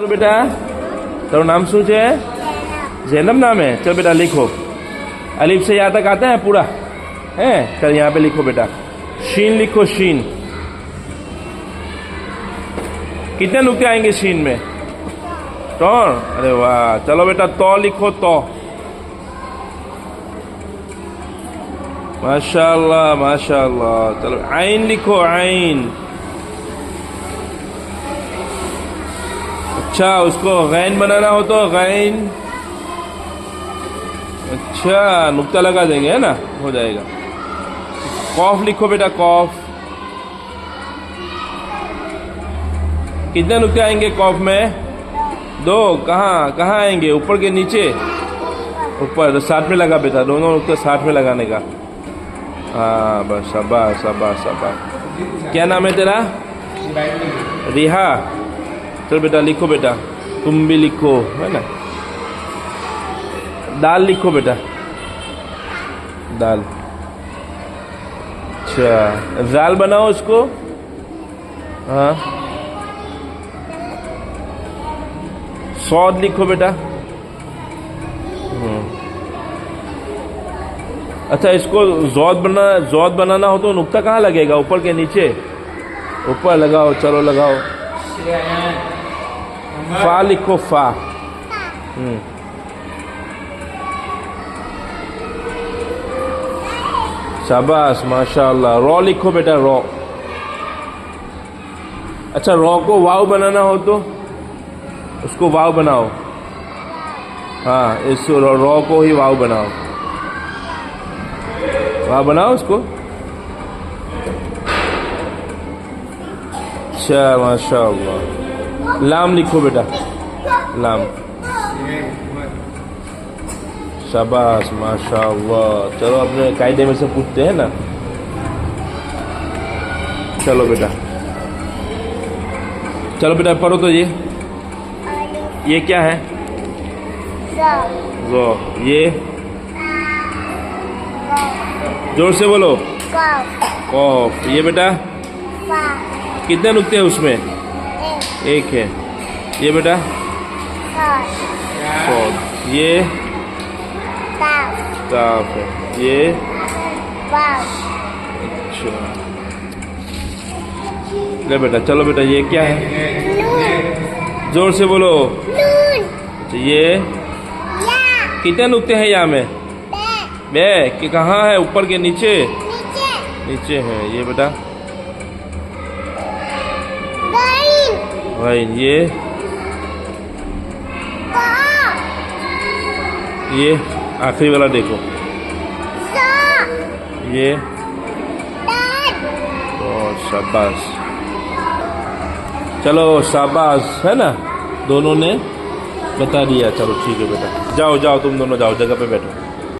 चलो बेटा तेरा नाम શું છે? जैनब नाम है। चल बेटा लिखो, अलिफ से यहाँ तक आता है पूरा है। चल यहाँ पे लिखो बेटा, शीन लिखो, शीन। कितने नुक्ते आएंगे शीन में? तो अरे वाह। चलो बेटा तो लिखो, तो माशाल्लाह माशाल्लाह। चलो आइन लिखो, आइन। अच्छा उसको गैन बनाना हो तो गैन। अच्छा नुक्ता लगा देंगे है ना, हो जाएगा। कौफ लिखो बेटा, कौफ। कितने नुक्ते आएंगे कौफ में? 2। कहाँ कहाँ आएंगे? ऊपर के नीचे? ऊपर। साथ में लगा बेटा, दोनों नुक्ते साथ में लगाने का। हाँ बस, शाबाश शाबाश शाबाश। क्या नाम है तेरा? रिहा। चल बेटा लिखो बेटा, तुम भी लिखो है ना। दाल लिखो बेटा, दाल। अच्छा जाल बनाओ उसको। हाँ सौद लिखो बेटा। अच्छा इसको जौद बनाना हो तो नुक्ता कहाँ लगेगा? ऊपर के नीचे? ऊपर लगाओ। चलो लगाओ। फा लिखो, फा। शाबाश माशाल्लाह। रॉ लिखो बेटा, रॉ। अच्छा रॉ को वाव बनाना हो तो उसको वाव बनाओ। हाँ इस रॉ को ही वाव बनाओ, वाव बनाओ उसको। अच्छा माशाल्लाह। लाम लिखो बेटा, लाम। शाबाश माशाल्लाह। चलो अपने कायदे में से पूछते हैं ना। चलो बेटा, चलो बेटा पढ़ो तो ये क्या है? ज़ो। ये जोर से बोलो, कौफ। ये बेटा कितने नुक्ते हैं उसमें? 1 है। ये बेटा सौद। ये काफ है। ये अच्छा ले बेटा। चलो बेटा ये क्या है? जोर से बोलो। अच्छा ये कितने नुक्ते हैं यहाँ में? बे कि कहाँ है? ऊपर के नीचे? नीचे है। ये बेटा भाई। ये आखिरी वाला देखो, ये। और शाबाश। चलो शाबाश है ना, दोनों ने बता दिया। चलो ठीक है बेटा, जाओ जाओ तुम दोनों जाओ, जगह पे बैठो।